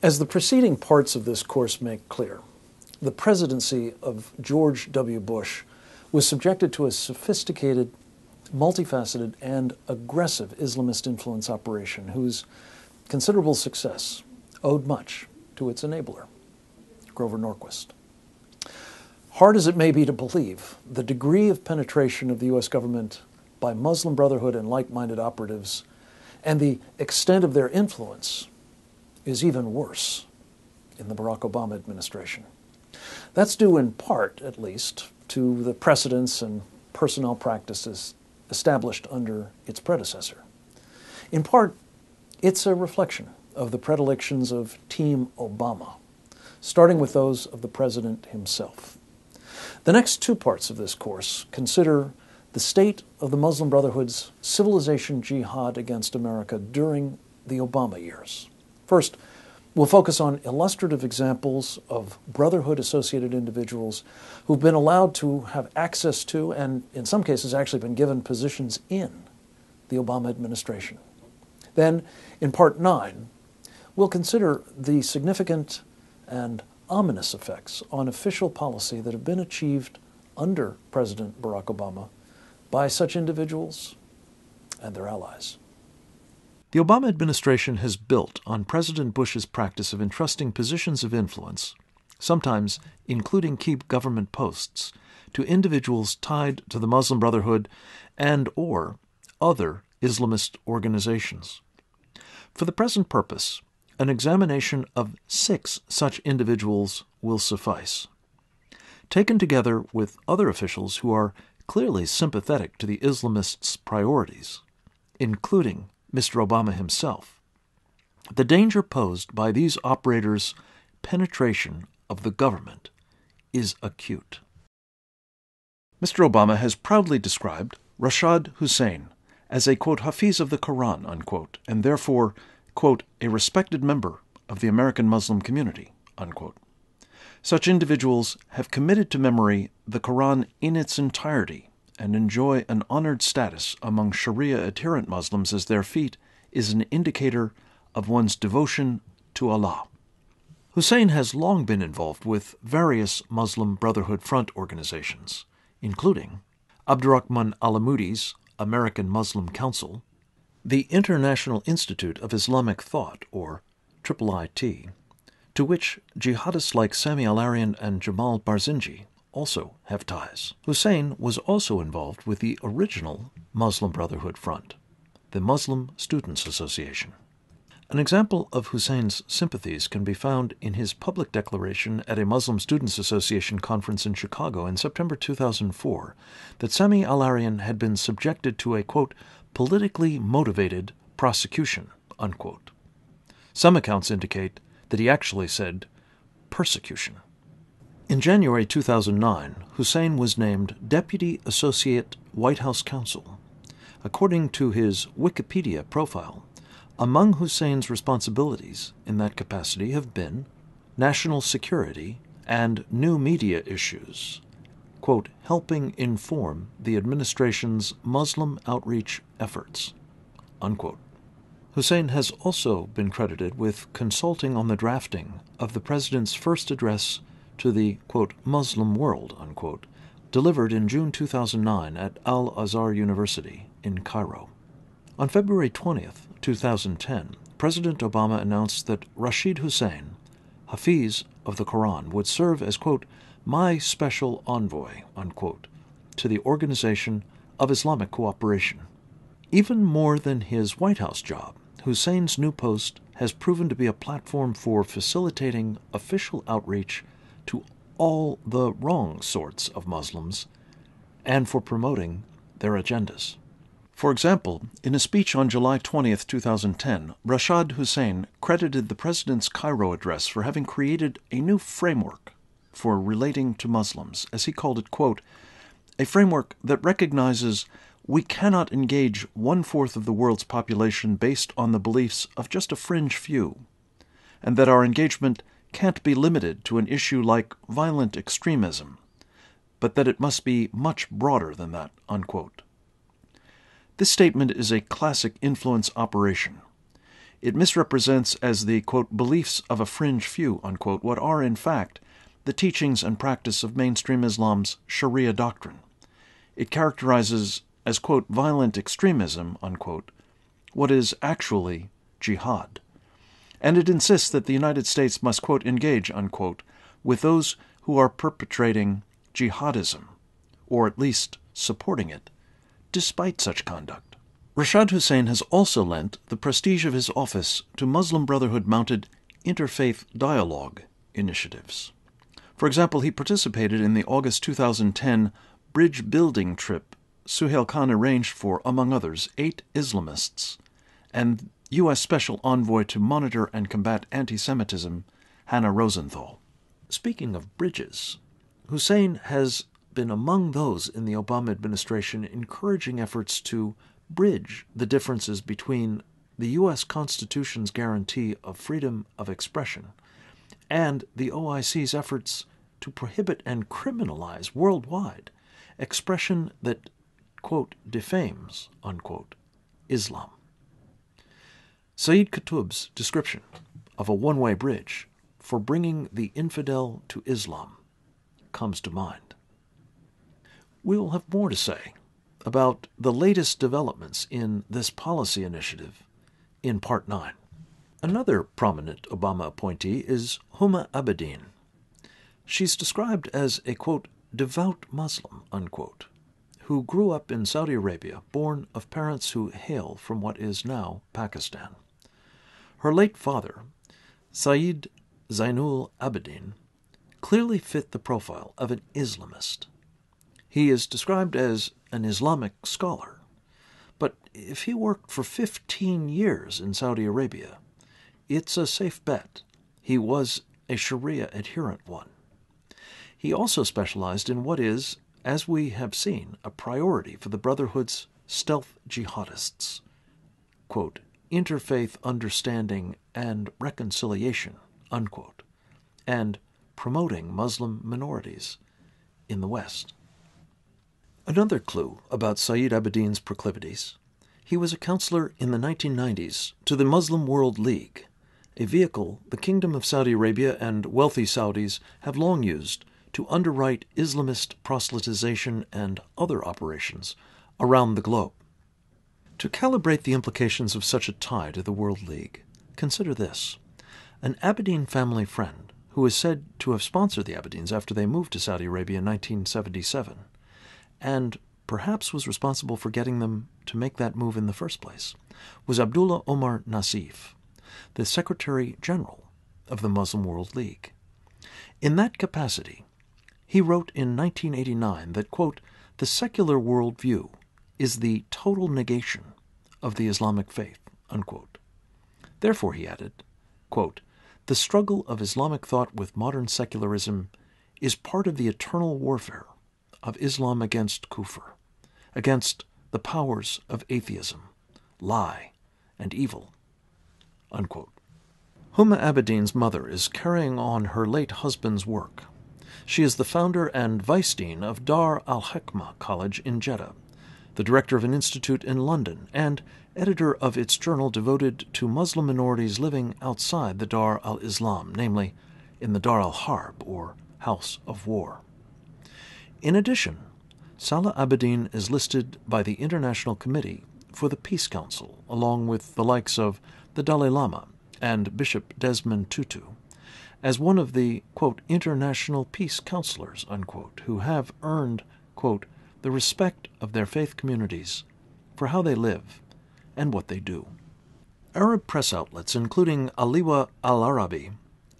As the preceding parts of this course make clear, the presidency of George W. Bush was subjected to a sophisticated, multifaceted, and aggressive Islamist influence operation whose considerable success owed much to its enabler, Grover Norquist. Hard as it may be to believe, the degree of penetration of the U.S. government by Muslim Brotherhood and like-minded operatives and the extent of their influence is even worse in the Barack Obama administration. That's due in part, at least, to the precedents and personnel practices established under its predecessor. In part, it's a reflection of the predilections of Team Obama, starting with those of the president himself. The next two parts of this course consider the state of the Muslim Brotherhood's civilization jihad against America during the Obama years. First, we'll focus on illustrative examples of Brotherhood-associated individuals who've been allowed to have access to, and in some cases actually been given positions in, the Obama administration. Then, in Part 9, we'll consider the significant and ominous effects on official policy that have been achieved under President Barack Obama by such individuals and their allies. The Obama administration has built on President Bush's practice of entrusting positions of influence, sometimes including key government posts, to individuals tied to the Muslim Brotherhood and/or other Islamist organizations. For the present purpose, an examination of 6 such individuals will suffice. Taken together with other officials who are clearly sympathetic to the Islamists' priorities, including Mr. Obama himself, the danger posed by these operators' penetration of the government is acute. Mr. Obama has proudly described Rashad Hussain as a, quote, Hafiz of the Quran, unquote, and therefore, quote, a respected member of the American Muslim community, unquote. Such individuals have committed to memory the Quran in its entirety and enjoy an honored status among Sharia-adherent Muslims as their feat is an indicator of one's devotion to Allah. Hussain has long been involved with various Muslim Brotherhood Front organizations, including Abdurrahman Alamudi's American Muslim Council, the International Institute of Islamic Thought, or IIIT, to which jihadists like Sami al-Arian and Jamal Barzinji also have ties. Hussain was also involved with the original Muslim Brotherhood Front, the Muslim Students Association. An example of Hussain's sympathies can be found in his public declaration at a Muslim Students Association conference in Chicago in September 2004 that Sami al-Arian had been subjected to a, quote, politically motivated prosecution, unquote. Some accounts indicate that he actually said persecution. In January 2009, Hussain was named Deputy Associate White House Counsel. According to his Wikipedia profile, among Hussain's responsibilities in that capacity have been national security and new media issues, quote, helping inform the administration's Muslim outreach efforts, unquote. Hussain has also been credited with consulting on the drafting of the president's first address to the, quote, Muslim world, unquote, delivered in June 2009 at Al-Azhar University in Cairo. On February 20th, 2010, President Obama announced that Rashid Hussain, Hafiz of the Quran, would serve as, quote, my special envoy, unquote, to the Organization of Islamic Cooperation. Even more than his White House job, Hussain's new post has proven to be a platform for facilitating official outreach to all the wrong sorts of Muslims and for promoting their agendas. For example, in a speech on July 20th, 2010, Rashad Hussain credited the president's Cairo address for having created a new framework for relating to Muslims, as he called it, quote, a framework that recognizes we cannot engage 1/4 of the world's population based on the beliefs of just a fringe few, and that our engagement can't be limited to an issue like violent extremism, but that it must be much broader than that, unquote. This statement is a classic influence operation. It misrepresents as the, quote, beliefs of a fringe few, unquote, what are, in fact, the teachings and practice of mainstream Islam's Sharia doctrine. It characterizes as, quote, violent extremism, unquote, what is actually jihad. And it insists that the United States must, quote, engage, unquote, with those who are perpetrating jihadism, or at least supporting it, despite such conduct. Rashad Hussain has also lent the prestige of his office to Muslim Brotherhood-mounted interfaith dialogue initiatives. For example, he participated in the August 2010 bridge-building trip Suhail Khan arranged for, among others, 8 Islamists, and U.S. Special Envoy to Monitor and Combat Anti-Semitism, Hannah Rosenthal. Speaking of bridges, Hussain has been among those in the Obama administration encouraging efforts to bridge the differences between the U.S. Constitution's guarantee of freedom of expression and the OIC's efforts to prohibit and criminalize worldwide expression that, quote, defames, unquote, Islam. Sayyid Qutb's description of a one-way bridge for bringing the infidel to Islam comes to mind. We will have more to say about the latest developments in this policy initiative in Part 9. Another prominent Obama appointee is Homa Abedin. She's described as a, quote, devout Muslim, unquote, who grew up in Saudi Arabia, born of parents who hail from what is now Pakistan. Her late father, Sayyid Zainul Abedin, clearly fit the profile of an Islamist. He is described as an Islamic scholar, but if he worked for 15 years in Saudi Arabia, it's a safe bet he was a Sharia adherent one. He also specialized in what is, as we have seen, a priority for the Brotherhood's stealth jihadists, quote, interfaith understanding and reconciliation, unquote, and promoting Muslim minorities in the West. Another clue about Sayyid Abedin's proclivities: he was a counselor in the 1990s to the Muslim World League, a vehicle the Kingdom of Saudi Arabia and wealthy Saudis have long used to underwrite Islamist proselytization and other operations around the globe. To calibrate the implications of such a tie to the World League, consider this. An Abedin family friend, who is said to have sponsored the Abedins after they moved to Saudi Arabia in 1977, and perhaps was responsible for getting them to make that move in the first place, was Abdullah Omar Nasif, the Secretary General of the Muslim World League. In that capacity, he wrote in 1989 that, quote, the secular worldview is the total negation of the Islamic faith, unquote. Therefore, he added, quote, the struggle of Islamic thought with modern secularism is part of the eternal warfare of Islam against kufr, against the powers of atheism, lie, and evil, unquote. Homa Abedin's mother is carrying on her late husband's work. She is the founder and vice dean of Dar al-Hikmah College in Jeddah, the director of an institute in London, and editor of its journal devoted to Muslim minorities living outside the Dar al-Islam, namely in the Dar al-Harb, or House of War. In addition, Salah Abedin is listed by the International Committee for the Peace Council, along with the likes of the Dalai Lama and Bishop Desmond Tutu, as one of the, quote, international peace counselors, unquote, who have earned, quote, the respect of their faith communities for how they live and what they do. Arab press outlets, including Aliwa al-Arabi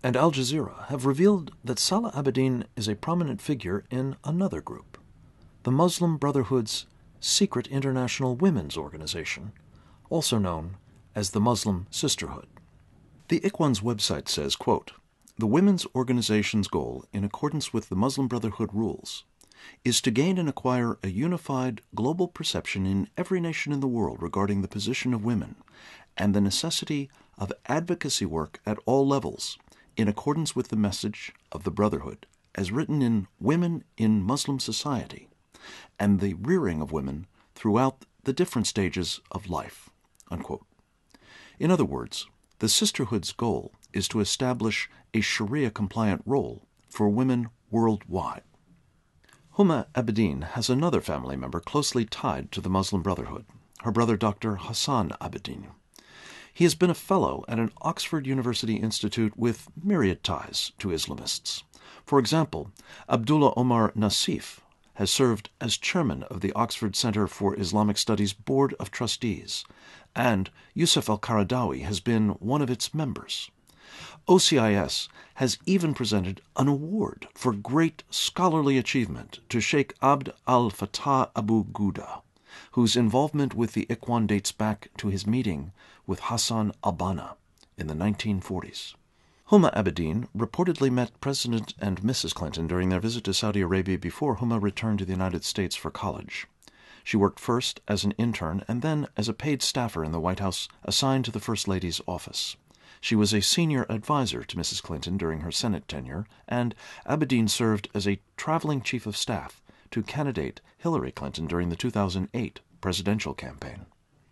and Al Jazeera, have revealed that Salah Abedin is a prominent figure in another group, the Muslim Brotherhood's secret international women's organization, also known as the Muslim Sisterhood. The Ikhwan's website says, quote, the women's organization's goal, in accordance with the Muslim Brotherhood rules, is to gain and acquire a unified global perception in every nation in the world regarding the position of women and the necessity of advocacy work at all levels in accordance with the message of the Brotherhood as written in Women in Muslim Society and the rearing of women throughout the different stages of life, unquote. In other words, the sisterhood's goal is to establish a Sharia-compliant role for women worldwide. Homa Abedin has another family member closely tied to the Muslim Brotherhood, her brother Dr. Hassan Abedin. He has been a fellow at an Oxford University institute with myriad ties to Islamists. For example, Abdullah Omar Nasif has served as chairman of the Oxford Center for Islamic Studies Board of Trustees, and Yusuf al-Qaradawi has been one of its members. OCIS has even presented an award for great scholarly achievement to Sheikh Abd al-Fattah Abu Ghouda, whose involvement with the Ikhwan dates back to his meeting with Hassan al-Banna in the 1940s. Homa Abedin reportedly met President and Mrs. Clinton during their visit to Saudi Arabia before Homa returned to the United States for college. She worked first as an intern and then as a paid staffer in the White House assigned to the First Lady's office. She was a senior advisor to Mrs. Clinton during her Senate tenure, and Abedin served as a traveling chief of staff to candidate Hillary Clinton during the 2008 presidential campaign.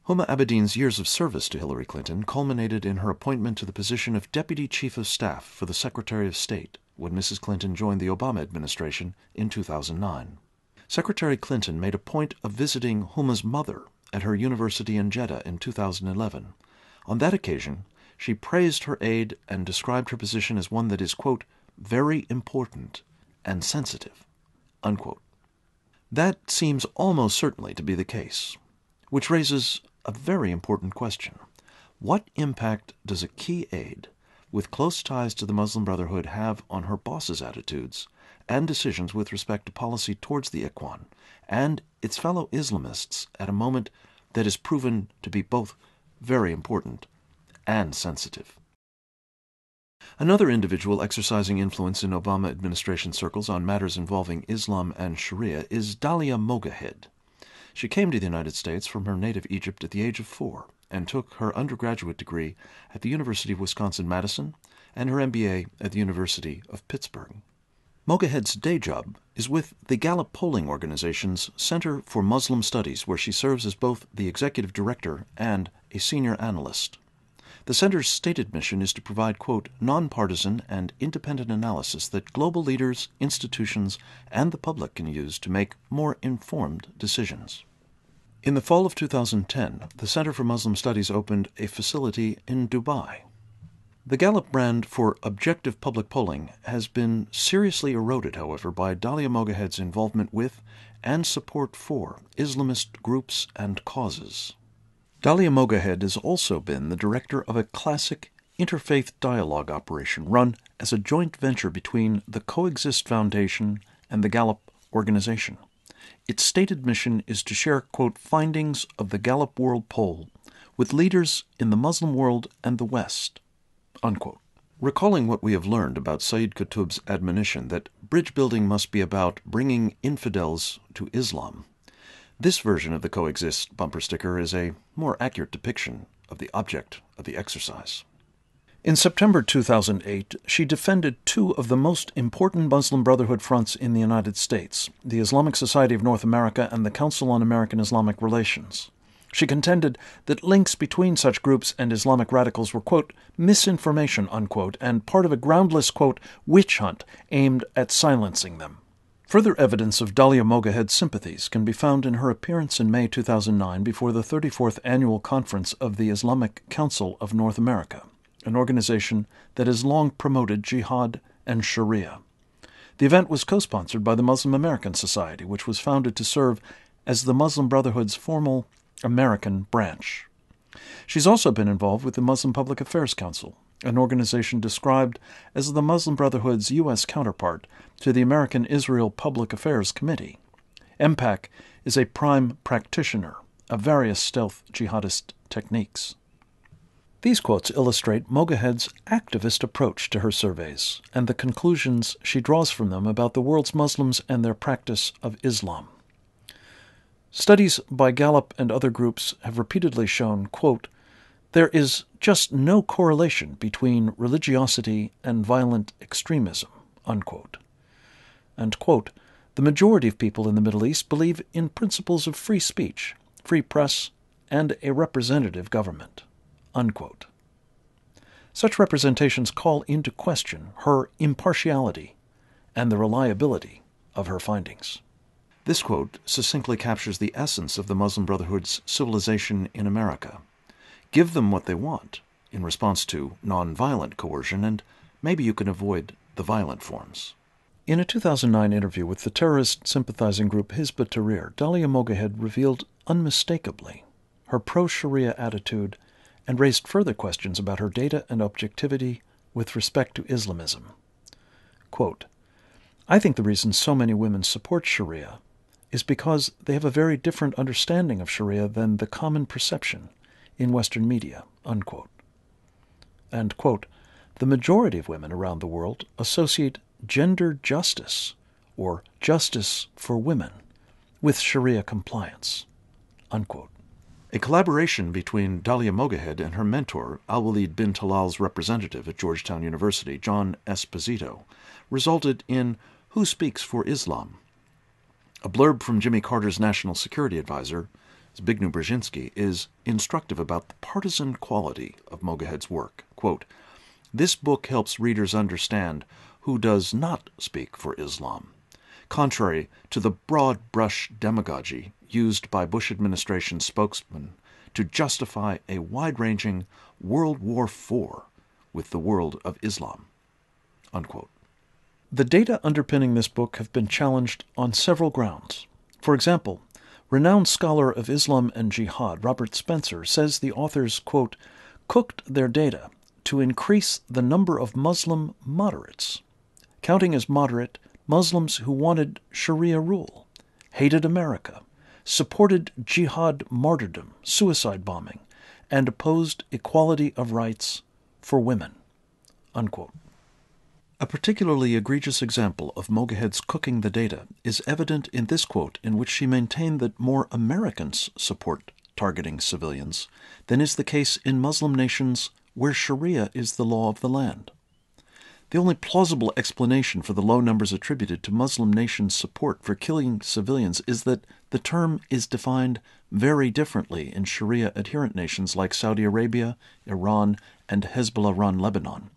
Homa Abedin's years of service to Hillary Clinton culminated in her appointment to the position of Deputy Chief of Staff for the Secretary of State when Mrs. Clinton joined the Obama administration in 2009. Secretary Clinton made a point of visiting Homa's mother at her university in Jeddah in 2011. On that occasion, she praised her aide and described her position as one that is, quote, very important and sensitive, unquote. That seems almost certainly to be the case, which raises a very important question. What impact does a key aide with close ties to the Muslim Brotherhood have on her boss's attitudes and decisions with respect to policy towards the Ikhwan and its fellow Islamists at a moment that is proven to be both very important and sensitive? Another individual exercising influence in Obama administration circles on matters involving Islam and Sharia is Dalia Mogahed. She came to the United States from her native Egypt at the age of 4 and took her undergraduate degree at the University of Wisconsin-Madison and her MBA at the University of Pittsburgh. Mogahed's day job is with the Gallup polling organization's Center for Muslim Studies, where she serves as both the executive director and a senior analyst. The center's stated mission is to provide, quote, nonpartisan and independent analysis that global leaders, institutions, and the public can use to make more informed decisions. In the fall of 2010, the Center for Muslim Studies opened a facility in Dubai. The Gallup brand for objective public polling has been seriously eroded, however, by Dalia Mogahed's involvement with and support for Islamist groups and causes. Dalia Mogahed has also been the director of a classic interfaith dialogue operation run as a joint venture between the Coexist Foundation and the Gallup organization. Its stated mission is to share, quote, findings of the Gallup World Poll with leaders in the Muslim world and the West, unquote. Recalling what we have learned about Sayyid Qutb's admonition that bridge building must be about bringing infidels to Islam, this version of the Coexist bumper sticker is a more accurate depiction of the object of the exercise. In September 2008, she defended two of the most important Muslim Brotherhood fronts in the United States, the Islamic Society of North America and the Council on American Islamic Relations. She contended that links between such groups and Islamic radicals were, quote, misinformation, unquote, and part of a groundless, quote, witch hunt aimed at silencing them. Further evidence of Dalia Mogahed's sympathies can be found in her appearance in May 2009 before the 34th Annual Conference of the Islamic Council of North America, an organization that has long promoted Jihad and Sharia. The event was co-sponsored by the Muslim American Society, which was founded to serve as the Muslim Brotherhood's formal American branch. She's also been involved with the Muslim Public Affairs Council, an organization described as the Muslim Brotherhood's U.S. counterpart to the American Israel Public Affairs Committee. MPAC is a prime practitioner of various stealth jihadist techniques. These quotes illustrate Mogahed's activist approach to her surveys and the conclusions she draws from them about the world's Muslims and their practice of Islam. Studies by Gallup and other groups have repeatedly shown, quote, there is just no correlation between religiosity and violent extremism, unquote. And, quote, the majority of people in the Middle East believe in principles of free speech, free press, and a representative government, unquote. Such representations call into question her impartiality and the reliability of her findings. This quote succinctly captures the essence of the Muslim Brotherhood's civilization in America. Give them what they want in response to nonviolent coercion, and maybe you can avoid the violent forms. In a 2009 interview with the terrorist sympathizing group Hizb ut-Tahrir, Dalia Mogahed revealed unmistakably her pro-Sharia attitude and raised further questions about her data and objectivity with respect to Islamism. Quote, "I think the reason so many women support Sharia is because they have a very different understanding of Sharia than the common perception in Western media," unquote. And, quote, "The majority of women around the world associate gender justice, or justice for women, with Sharia compliance," unquote. A collaboration between Dalia Mogahed and her mentor, Al-Walid bin Talal's representative at Georgetown University, John Esposito, resulted in Who Speaks for Islam? A blurb from Jimmy Carter's national security advisor, Zbigniew Brzezinski, is instructive about the partisan quality of Mogahed's work. Quote, "This book helps readers understand who does not speak for Islam, contrary to the broad-brush demagogy used by Bush administration spokesmen to justify a wide-ranging World War IV with the world of Islam," unquote. The data underpinning this book have been challenged on several grounds. For example, renowned scholar of Islam and Jihad, Robert Spencer, says the authors, quote, "cooked their data to increase the number of Muslim moderates, counting as moderate Muslims who wanted Sharia rule, hated America, supported jihad martyrdom, suicide bombing, and opposed equality of rights for women," unquote. A particularly egregious example of Mogahed's cooking the data is evident in this quote, in which she maintained that more Americans support targeting civilians than is the case in Muslim nations where Sharia is the law of the land. The only plausible explanation for the low numbers attributed to Muslim nations' support for killing civilians is that the term is defined very differently in Sharia-adherent nations like Saudi Arabia, Iran, and Hezbollah-run Lebanon.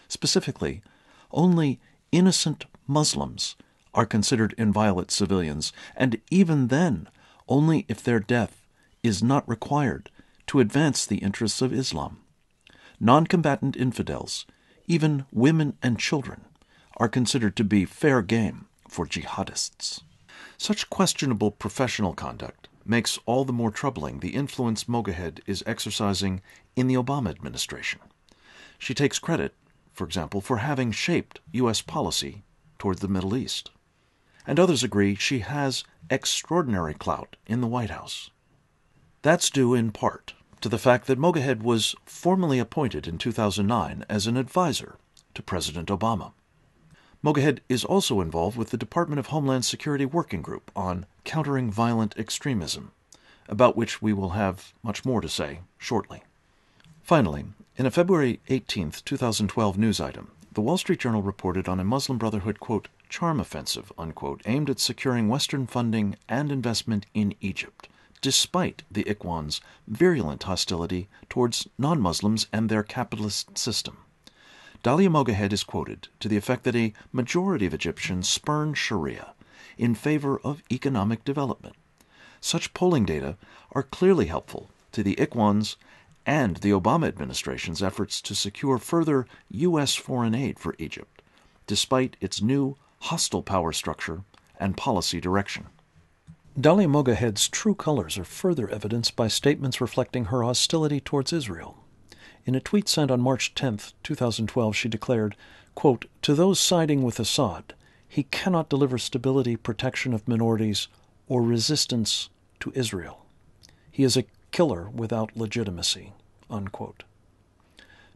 Specifically, only innocent Muslims are considered inviolate civilians, and even then, only if their death is not required to advance the interests of Islam. Non-combatant infidels, even women and children, are considered to be fair game for jihadists. Such questionable professional conduct makes all the more troubling the influence Mogahed is exercising in the Obama administration. She takes credit, for example, for having shaped U.S. policy toward the Middle East. And others agree she has extraordinary clout in the White House. That's due in part to the fact that Mogahed was formally appointed in 2009 as an advisor to President Obama. Mogahed is also involved with the Department of Homeland Security Working Group on countering violent extremism, about which we will have much more to say shortly. Finally, in a February 18, 2012 news item, the Wall Street Journal reported on a Muslim Brotherhood, quote, charm offensive, unquote, aimed at securing Western funding and investment in Egypt, despite the Ikhwan's virulent hostility towards non-Muslims and their capitalist system. Dalia Mogahed is quoted to the effect that a majority of Egyptians spurn Sharia in favor of economic development. Such polling data are clearly helpful to the Ikhwan's and the Obama administration's efforts to secure further U.S. foreign aid for Egypt, despite its new hostile power structure and policy direction. Dalia Mogahed's true colors are further evidenced by statements reflecting her hostility towards Israel. In a tweet sent on March 10, 2012, she declared, quote, "To those siding with Assad, he cannot deliver stability, protection of minorities, or resistance to Israel. He is a killer without legitimacy," unquote.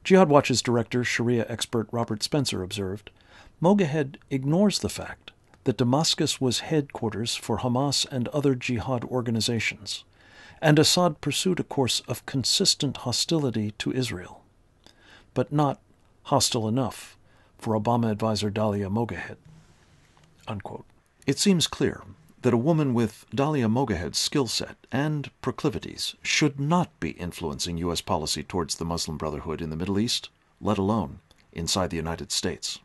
Jihad Watch's director, Sharia expert Robert Spencer observed, Mogahed ignores the fact that Damascus was headquarters for Hamas and other jihad organizations, and Assad pursued a course of consistent hostility to Israel, but not hostile enough for Obama advisor Dalia Mogahed, unquote. It seems clear that a woman with Dalia Mogahed's skill set and proclivities should not be influencing U.S. policy towards the Muslim Brotherhood in the Middle East, let alone inside the United States.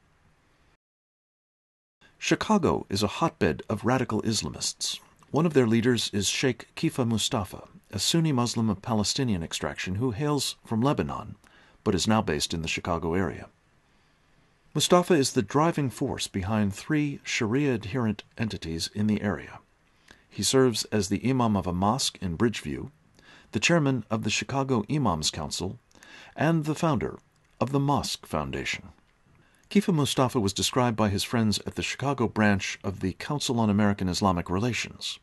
Chicago is a hotbed of radical Islamists. One of their leaders is Sheikh Kifa Mustafa, a Sunni Muslim of Palestinian extraction who hails from Lebanon, but is now based in the Chicago area. Mustafa is the driving force behind 3 Sharia-adherent entities in the area. He serves as the imam of a mosque in Bridgeview, the chairman of the Chicago Imams Council, and the founder of the Mosque Foundation. Kifa Mustafa was described by his friends at the Chicago branch of the Council on American Islamic Relations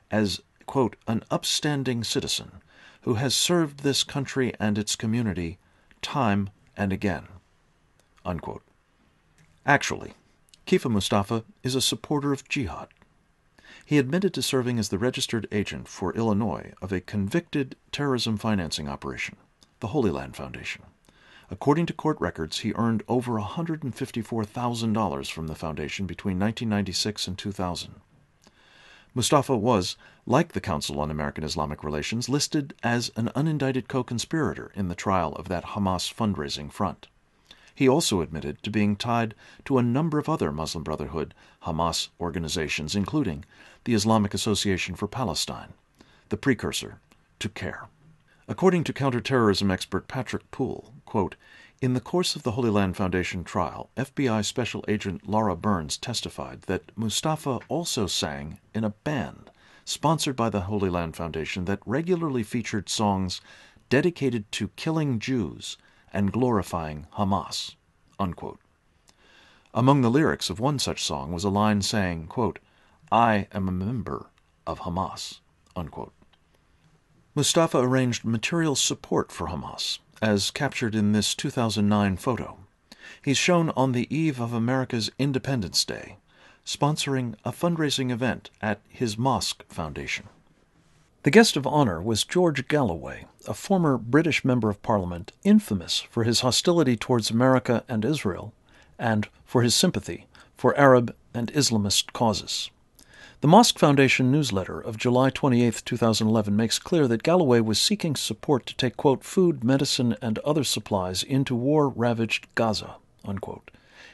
as, quote, an upstanding citizen who has served this country and its community time and again, unquote. Actually, Kifa Mustafa is a supporter of Jihad. He admitted to serving as the registered agent for Illinois of a convicted terrorism financing operation, the Holy Land Foundation. According to court records, he earned over $154,000 from the foundation between 1996 and 2000. Mustafa was, like the Council on American Islamic Relations, listed as an unindicted co-conspirator in the trial of that Hamas fundraising front. He also admitted to being tied to a number of other Muslim Brotherhood Hamas organizations, including the Islamic Association for Palestine, the precursor to CARE. According to counterterrorism expert Patrick Poole, quote, in the course of the Holy Land Foundation trial, FBI Special Agent Laura Burns testified that Mustafa also sang in a band sponsored by the Holy Land Foundation that regularly featured songs dedicated to killing Jews and glorifying Hamas, unquote. Among the lyrics of one such song was a line saying, quote, I am a member of Hamas, unquote. Mustafa arranged material support for Hamas, as captured in this 2009 photo. He's shown on the eve of America's Independence Day, sponsoring a fundraising event at his Mosque Foundation. The guest of honor was George Galloway, a former British Member of Parliament infamous for his hostility towards America and Israel, and for his sympathy for Arab and Islamist causes. The Mosque Foundation newsletter of July 28, 2011 makes clear that Galloway was seeking support to take, quote, food, medicine, and other supplies into war-ravaged Gaza, unquote.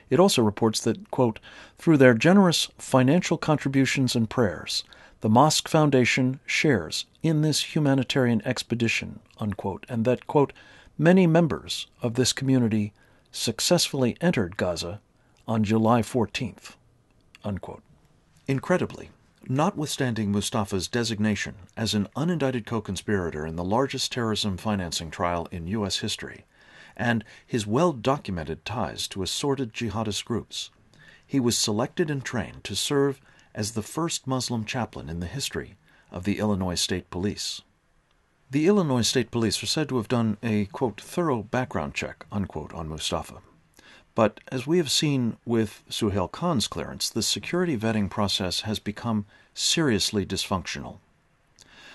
It also reports that, quote, through their generous financial contributions and prayers, the Mosque Foundation shares in this humanitarian expedition, unquote, and that, quote, many members of this community successfully entered Gaza on July 14th, unquote. Incredibly, notwithstanding Mustafa's designation as an unindicted co-conspirator in the largest terrorism financing trial in U.S. history, and his well-documented ties to assorted jihadist groups, he was selected and trained to serve as the first Muslim chaplain in the history of the Illinois State Police. The Illinois State Police are said to have done a, quote, thorough background check, unquote, on Mustafa. But as we have seen with Suhail Khan's clearance, the security vetting process has become seriously dysfunctional.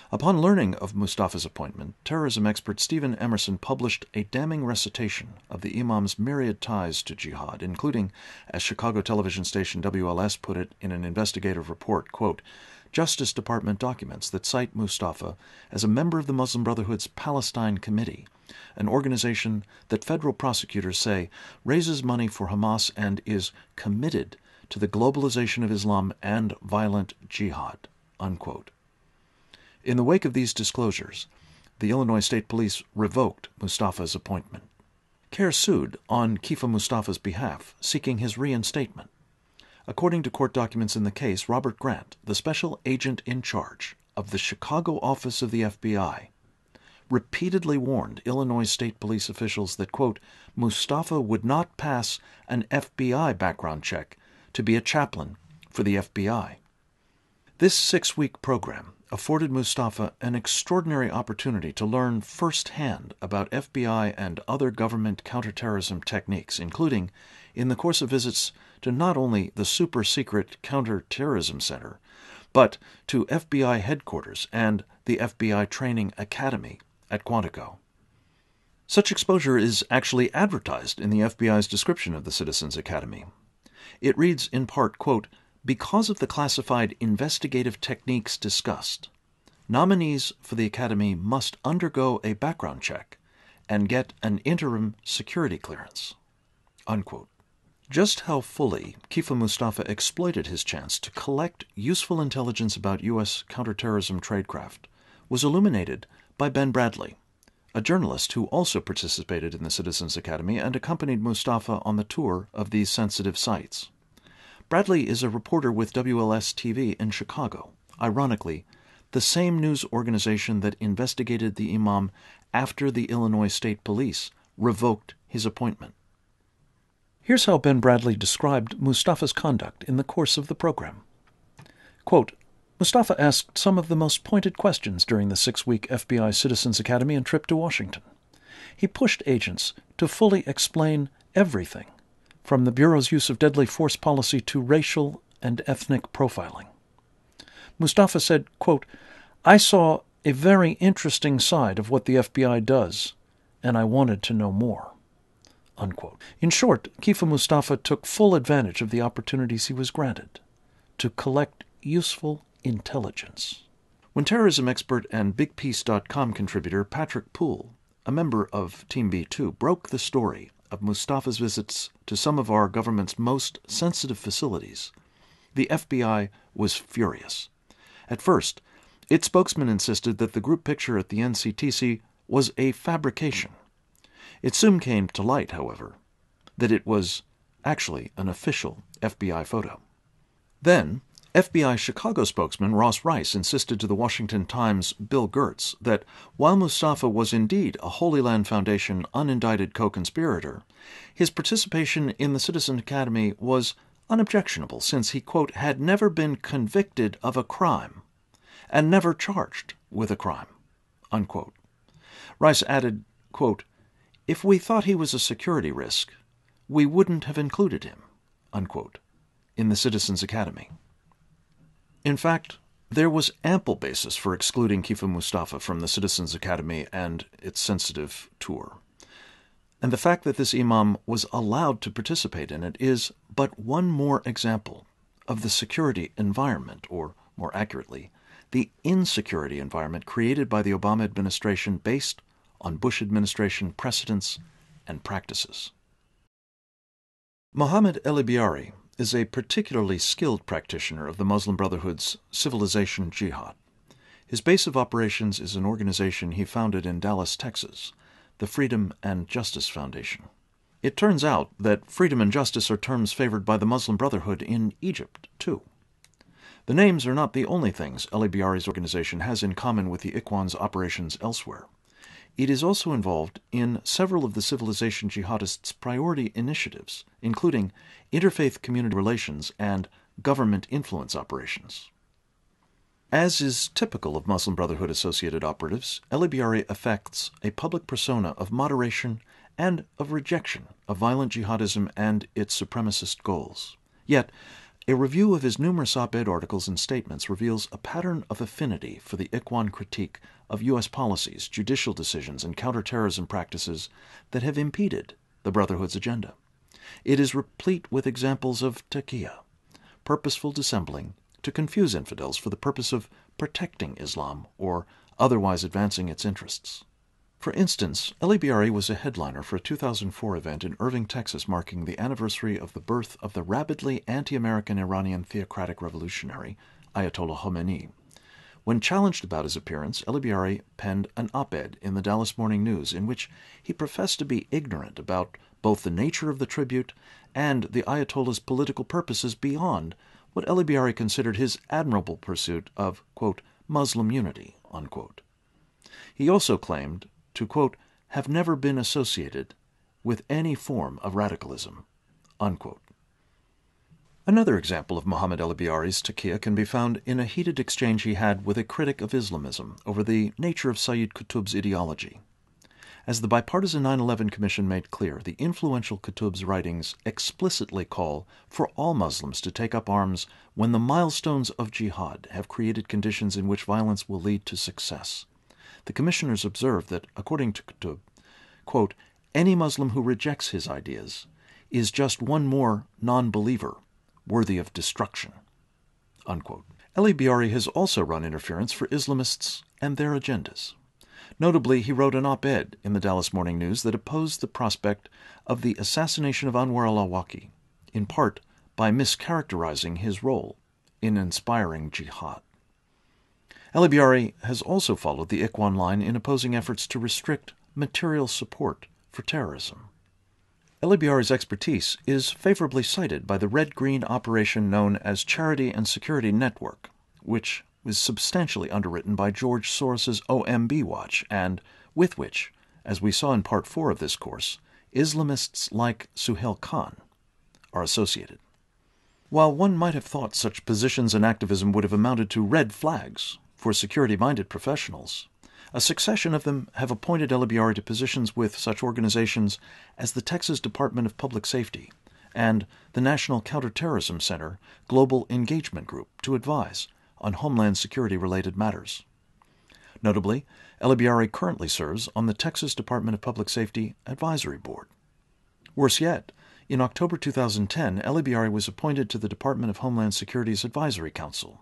Upon learning of Mustafa's appointment, terrorism expert Stephen Emerson published a damning recitation of the imam's myriad ties to jihad, including, as Chicago television station WLS put it in an investigative report, quote, Justice Department documents that cite Mustafa as a member of the Muslim Brotherhood's Palestine Committee, an organization that federal prosecutors say raises money for Hamas and is committed to the globalization of Islam and violent jihad, unquote. In the wake of these disclosures, the Illinois State Police revoked Mustafa's appointment. CARE sued on Kifa Mustafa's behalf, seeking his reinstatement. According to court documents in the case, Robert Grant, the special agent in charge of the Chicago office of the FBI, repeatedly warned Illinois State Police officials that, quote, Mustafa would not pass an FBI background check to be a chaplain for the FBI. This 6-week program afforded Mustafa an extraordinary opportunity to learn firsthand about FBI and other government counterterrorism techniques, including in the course of visits to not only the super-secret Counterterrorism Center, but to FBI headquarters and the FBI Training Academy at Quantico. Such exposure is actually advertised in the FBI's description of the Citizens Academy. It reads in part, quote, Because of the classified investigative techniques discussed, nominees for the Academy must undergo a background check and get an interim security clearance." Unquote. Just how fully Kifa Mustafa exploited his chance to collect useful intelligence about U.S. counterterrorism tradecraft was illuminated by Ben Bradley, a journalist who also participated in the Citizens Academy and accompanied Mustafa on the tour of these sensitive sites. Bradley is a reporter with WLS-TV in Chicago, ironically, the same news organization that investigated the imam after the Illinois State Police revoked his appointment. Here's how Ben Bradley described Mustafa's conduct in the course of the program. Quote, "Mustafa asked some of the most pointed questions during the 6-week FBI Citizens Academy and trip to Washington. He pushed agents to fully explain everything, from the Bureau's use of deadly force policy to racial and ethnic profiling. Mustafa said, quote, "I saw a very interesting side of what the FBI does, and I wanted to know more." Unquote. In short, Kifa Mustafa took full advantage of the opportunities he was granted to collect useful intelligence. When terrorism expert and BigPiece.com contributor Patrick Poole, a member of Team B2, broke the story of Mustafa's visits to some of our government's most sensitive facilities, the FBI was furious. At first, its spokesman insisted that the group picture at the NCTC was a fabrication. It soon came to light, however, that it was actually an official FBI photo. Then, FBI Chicago spokesman Ross Rice insisted to the Washington Times' Bill Gertz that while Mustafa was indeed a Holy Land Foundation unindicted co-conspirator, his participation in the Citizen Academy was unobjectionable since he, quote, "had never been convicted of a crime and never charged with a crime," unquote. Rice added, quote, "If we thought he was a security risk, we wouldn't have included him," unquote, in the Citizens Academy. In fact, there was ample basis for excluding Kifa Mustafa from the Citizens Academy and its sensitive tour. And the fact that this imam was allowed to participate in it is but one more example of the security environment, or more accurately, the insecurity environment created by the Obama administration based on Bush administration precedents and practices. Mohammed El-Biari is a particularly skilled practitioner of the Muslim Brotherhood's civilization jihad. His base of operations is an organization he founded in Dallas, Texas, the Freedom and Justice Foundation. It turns out that freedom and justice are terms favored by the Muslim Brotherhood in Egypt, too. The names are not the only things El-Biari's organization has in common with the Ikhwan's operations elsewhere. It is also involved in several of the civilization jihadists' priority initiatives, including interfaith community relations and government influence operations. As is typical of Muslim Brotherhood-associated operatives, El-Biari affects a public persona of moderation and of rejection of violent jihadism and its supremacist goals. Yet, a review of his numerous op-ed articles and statements reveals a pattern of affinity for the Ikhwan critique of U.S. policies, judicial decisions, and counterterrorism practices that have impeded the Brotherhood's agenda. It is replete with examples of taqiyya, purposeful dissembling to confuse infidels for the purpose of protecting Islam or otherwise advancing its interests. For instance, El-Biari was a headliner for a 2004 event in Irving, Texas, marking the anniversary of the birth of the rabidly anti-American Iranian theocratic revolutionary, Ayatollah Khomeini. When challenged about his appearance, El-Biari penned an op-ed in the Dallas Morning News in which he professed to be ignorant about both the nature of the tribute and the Ayatollah's political purposes beyond what El-Biari considered his admirable pursuit of, quote, Muslim unity, unquote. He also claimed to, quote, have never been associated with any form of radicalism, unquote. Another example of Mohammed El-Biari's taqiyya can be found in a heated exchange he had with a critic of Islamism over the nature of Sayyid Qutb's ideology. As the bipartisan 9/11 Commission made clear, the influential Qutb's writings explicitly call for all Muslims to take up arms when the milestones of jihad have created conditions in which violence will lead to success. The commissioners observed that, according to Qutb, quote, any Muslim who rejects his ideas is just one more non-believer worthy of destruction, unquote. Eli Biari has also run interference for Islamists and their agendas. Notably, he wrote an op-ed in the Dallas Morning News that opposed the prospect of the assassination of Anwar al-Awlaki, in part by mischaracterizing his role in inspiring jihad. Eli Biari has also followed the Ikhwan line in opposing efforts to restrict material support for terrorism. Eli Biari's expertise is favorably cited by the red-green operation known as Charity and Security Network, which was substantially underwritten by George Soros's OMB Watch and with which, as we saw in Part 4 of this course, Islamists like Suhail Khan are associated. While one might have thought such positions and activism would have amounted to red flags for security-minded professionals, a succession of them have appointed Eli Biari to positions with such organizations as the Texas Department of Public Safety and the National Counterterrorism Center Global Engagement Group to advise on Homeland Security-related matters. Notably, Eli Biari currently serves on the Texas Department of Public Safety Advisory Board. Worse yet, in October 2010, Eli Biari was appointed to the Department of Homeland Security's Advisory Council.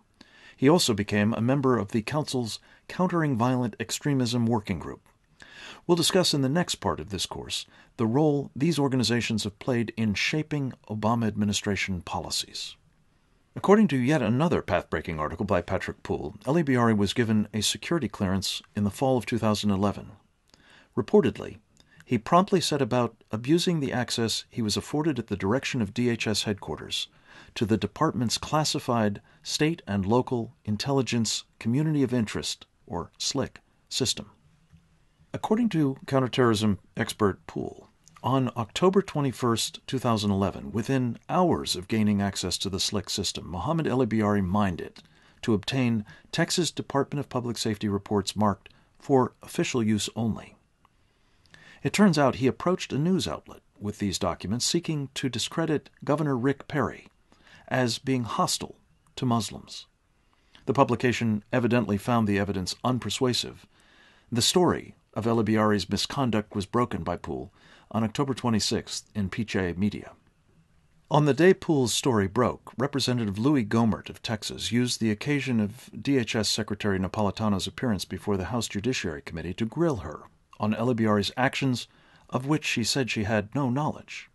He also became a member of the Council's Countering Violent Extremism Working Group. We'll discuss in the next part of this course the role these organizations have played in shaping Obama administration policies. According to yet another path-breaking article by Patrick Poole, Eli Biari was given a security clearance in the fall of 2011. Reportedly, he promptly set about abusing the access he was afforded at the direction of DHS headquarters to the department's classified state and local intelligence community of interest, or SLIC, system. According to counterterrorism expert Poole, on October 21, 2011, within hours of gaining access to the SLIC system, Mohammed Eli Biari mined it to obtain Texas Department of Public Safety reports marked for official use only. It turns out he approached a news outlet with these documents seeking to discredit Governor Rick Perry as being hostile to Muslims. The publication evidently found the evidence unpersuasive. The story of Eli Biari's misconduct was broken by Poole on October 26th in Piche Media. On the day Poole's story broke, Representative Louis Gohmert of Texas used the occasion of DHS Secretary Napolitano's appearance before the House Judiciary Committee to grill her on Eli Biari's actions, of which she said she had no knowledge.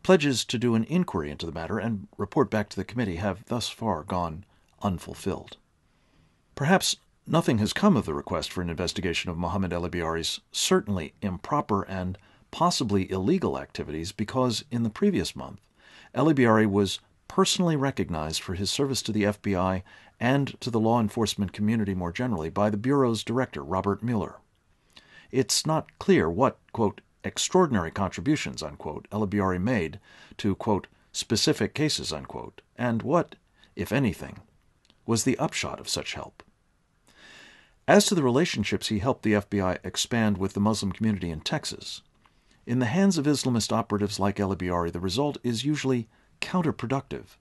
Pledges to do an inquiry into the matter and report back to the committee have thus far gone unfulfilled. Perhaps nothing has come of the request for an investigation of Mohammed Eli Biari's certainly improper and possibly illegal activities because in the previous month, Eli Biari was personally recognized for his service to the FBI and to the law enforcement community more generally by the Bureau's director, Robert Mueller. It's not clear what, quote, extraordinary contributions, unquote, Eli Biari made to, quote, specific cases, unquote, and what, if anything, was the upshot of such help. As to the relationships he helped the FBI expand with the Muslim community in Texas, in the hands of Islamist operatives like Eli Biari, the result is usually counterproductive,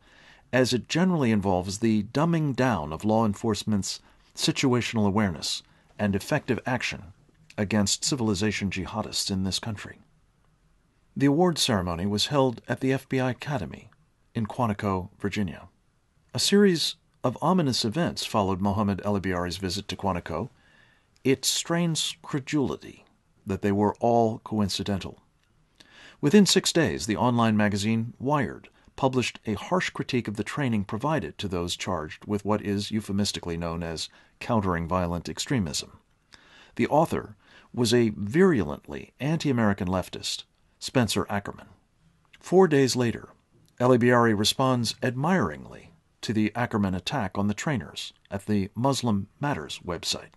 as it generally involves the dumbing down of law enforcement's situational awareness and effective action against civilization jihadists in this country. The award ceremony was held at the FBI Academy in Quantico, Virginia. A series of ominous events followed Mohammed Eli Biari's visit to Quantico. It strains credulity that they were all coincidental. Within 6 days, the online magazine Wired published a harsh critique of the training provided to those charged with what is euphemistically known as countering violent extremism. The author was a virulently anti-American leftist, Spencer Ackerman. 4 days later, Eli Biari responds admiringly to the Ackerman attack on the trainers at the Muslim Matters website.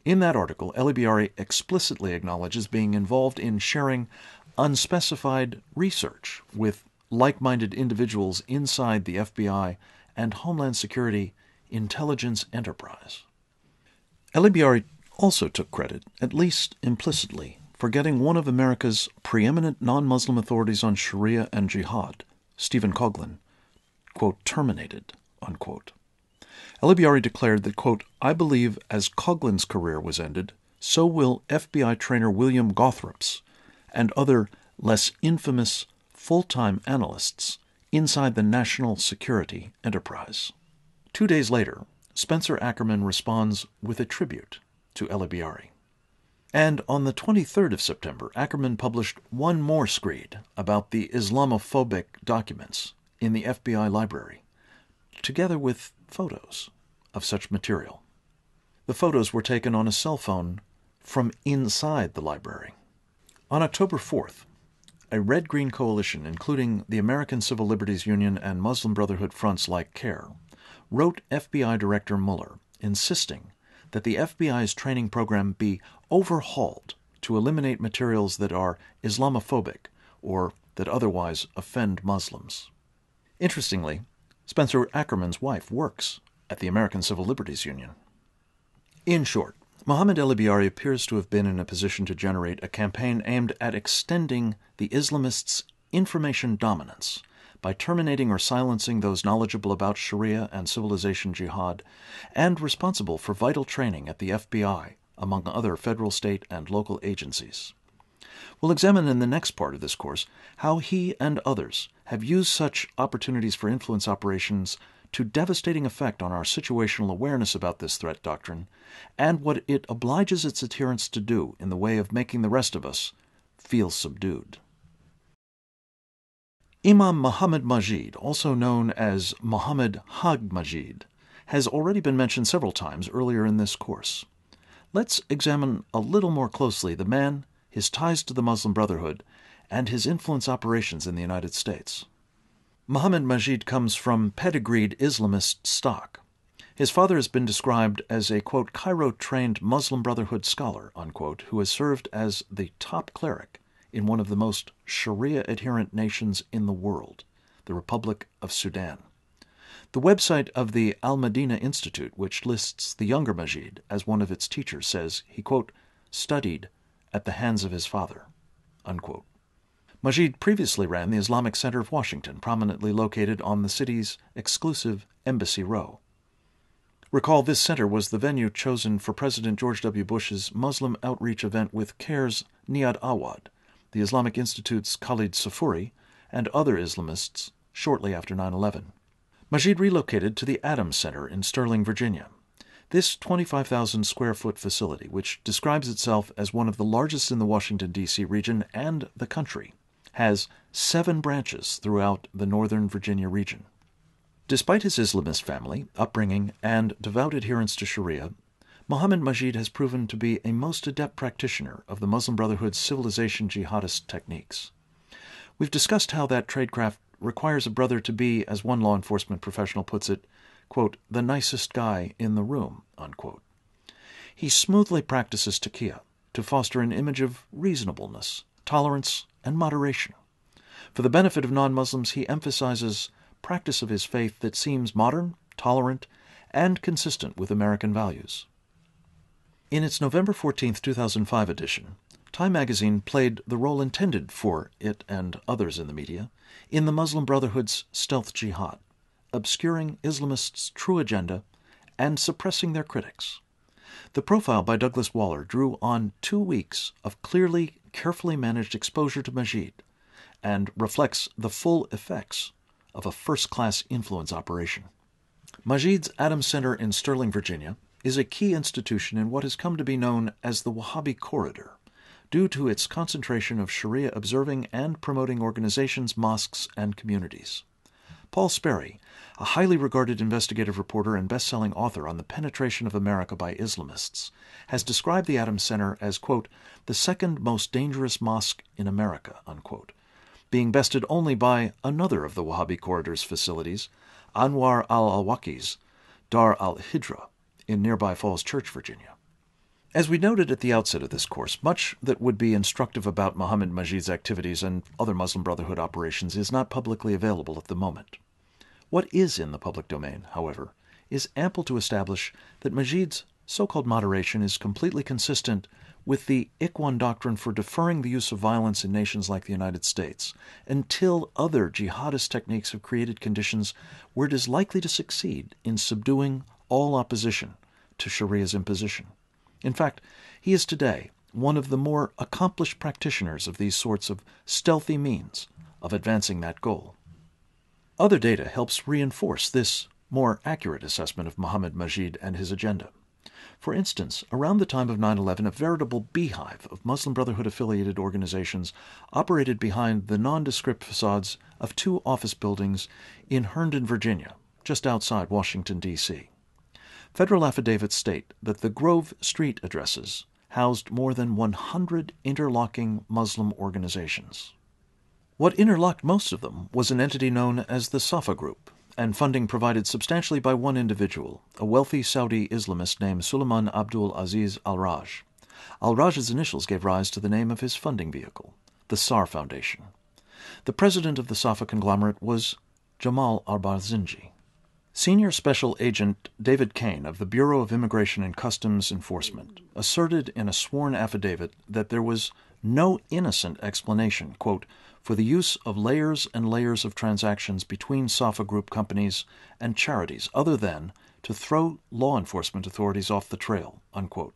In that article, Eli Biari explicitly acknowledges being involved in sharing unspecified research with like-minded individuals inside the FBI and Homeland Security intelligence enterprise. Eli Biari also took credit, at least implicitly, for getting one of America's preeminent non-Muslim authorities on Sharia and Jihad, Stephen Coughlin, quote, terminated, unquote. Eli Biari declared that, quote, I believe as Coughlin's career was ended, so will FBI trainer William Gothrop's and other less infamous full-time analysts inside the national security enterprise. 2 days later, Spencer Ackerman responds with a tribute to El-Biari. And on the 23rd of September, Ackerman published one more screed about the Islamophobic documents in the FBI library, together with photos of such material. The photos were taken on a cell phone from inside the library. On October 4th, a Red-Green coalition, including the American Civil Liberties Union and Muslim Brotherhood fronts like CARE, wrote FBI Director Mueller insisting that the FBI's training program be overhauled to eliminate materials that are Islamophobic or that otherwise offend Muslims. Interestingly, Spencer Ackerman's wife works at the American Civil Liberties Union. In short, Mohammed El-Biari appears to have been in a position to generate a campaign aimed at extending the Islamists' information dominance by terminating or silencing those knowledgeable about Sharia and civilization jihad and responsible for vital training at the FBI, among other federal, state, and local agencies. We'll examine in the next part of this course how he and others have used such opportunities for influence operations to devastating effect on our situational awareness about this threat doctrine, and what it obliges its adherents to do in the way of making the rest of us feel subdued. Imam Muhammad Majid, also known as Muhammad Hag Majid, has already been mentioned several times earlier in this course. Let's examine a little more closely the man, his ties to the Muslim Brotherhood, and his influence operations in the United States. Muhammad Majid comes from pedigreed Islamist stock. His father has been described as a, quote, Cairo-trained Muslim Brotherhood scholar, unquote, who has served as the top cleric in one of the most Sharia-adherent nations in the world, the Republic of Sudan. The website of the Al-Madina Institute, which lists the younger Majid as one of its teachers, says he, quote, studied at the hands of his father, unquote. Majid previously ran the Islamic Center of Washington, prominently located on the city's exclusive Embassy Row. Recall, this center was the venue chosen for President George W. Bush's Muslim outreach event with CARE's Niyad Awad, the Islamic Institute's Khalid Safuri, and other Islamists shortly after 9/11. Majid relocated to the Adams Center in Sterling, Virginia. This 25,000-square-foot facility, which describes itself as one of the largest in the Washington, D.C. region and the country, has 7 branches throughout the northern Virginia region. Despite his Islamist family, upbringing, and devout adherence to Sharia, Muhammad Majid has proven to be a most adept practitioner of the Muslim Brotherhood's civilization jihadist techniques. We've discussed how that tradecraft requires a brother to be, as one law enforcement professional puts it, quote, the nicest guy in the room, unquote. He smoothly practices taqiyya to foster an image of reasonableness, tolerance, and moderation. For the benefit of non-Muslims, he emphasizes practice of his faith that seems modern, tolerant, and consistent with American values. In its November 14, 2005 edition, Time magazine played the role intended for it and others in the media in the Muslim Brotherhood's stealth jihad, obscuring Islamists' true agenda and suppressing their critics. The profile by Douglas Waller drew on 2 weeks of clearly, carefully managed exposure to Majid and reflects the full effects of a first-class influence operation. Majid's Adams Center in Sterling, Virginia, is a key institution in what has come to be known as the Wahhabi Corridor, due to its concentration of Sharia-observing and promoting organizations, mosques, and communities. Paul Sperry, a highly regarded investigative reporter and best-selling author on the penetration of America by Islamists, has described the Adams Center as, quote, the second most dangerous mosque in America, unquote, being bested only by another of the Wahhabi Corridor's facilities, Anwar al-Awlaki's Dar al-Hijra in nearby Falls Church, Virginia. As we noted at the outset of this course, much that would be instructive about Muhammad Majid's activities and other Muslim Brotherhood operations is not publicly available at the moment. What is in the public domain, however, is ample to establish that Majid's so-called moderation is completely consistent with the Ikhwan doctrine for deferring the use of violence in nations like the United States until other jihadist techniques have created conditions where it is likely to succeed in subduing all opposition to Sharia's imposition. In fact, he is today one of the more accomplished practitioners of these sorts of stealthy means of advancing that goal. Other data helps reinforce this more accurate assessment of Mohammed Majid and his agenda. For instance, around the time of 9/11, a veritable beehive of Muslim Brotherhood-affiliated organizations operated behind the nondescript facades of 2 office buildings in Herndon, Virginia, just outside Washington, D.C. Federal affidavits state that the Grove Street addresses housed more than 100 interlocking Muslim organizations. What interlocked most of them was an entity known as the Safa Group, and funding provided substantially by one individual, a wealthy Saudi Islamist named Suleiman Abdul Aziz al-Raj. Al-Raj's initials gave rise to the name of his funding vehicle, the SAR Foundation. The president of the Safa conglomerate was Jamal al-Barzinji. Senior Special Agent David Kane of the Bureau of Immigration and Customs Enforcement asserted in a sworn affidavit that there was no innocent explanation, quote, for the use of layers and layers of transactions between Safa Group companies and charities other than to throw law enforcement authorities off the trail, unquote.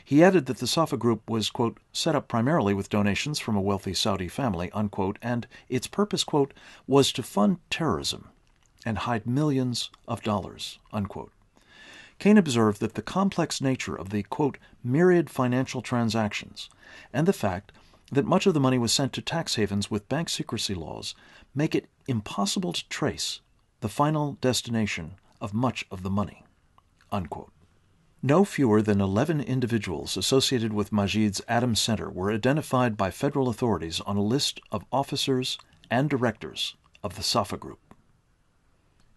He added that the Safa Group was, quote, set up primarily with donations from a wealthy Saudi family, unquote, and its purpose, quote, was to fund terrorism and hide millions of dollars, unquote. Kane observed that the complex nature of the, quote, myriad financial transactions and the fact that much of the money was sent to tax havens with bank secrecy laws make it impossible to trace the final destination of much of the money, unquote. No fewer than 11 individuals associated with Majid's Adams Center were identified by federal authorities on a list of officers and directors of the Safa Group.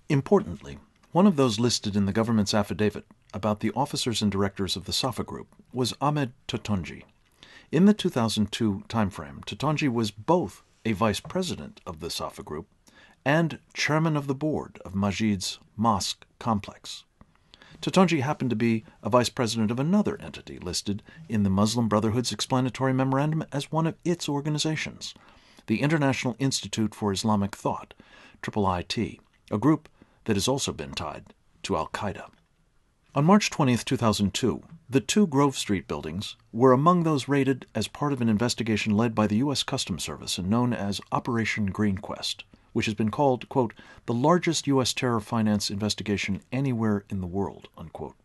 Importantly, one of those listed in the government's affidavit about the officers and directors of the Safa Group was Ahmed Totonji. In the 2002 timeframe, Totonji was both a vice president of the Safa Group and chairman of the board of Majid's mosque complex. Totonji happened to be a vice president of another entity listed in the Muslim Brotherhood's explanatory memorandum as one of its organizations, the International Institute for Islamic Thought, IIIT, a group that has also been tied to al-Qaeda. On March 20, 2002, the 2 Grove Street buildings were among those raided as part of an investigation led by the U.S. Customs Service and known as Operation Green Quest, which has been called, quote, the largest U.S. terror finance investigation anywhere in the world, unquote.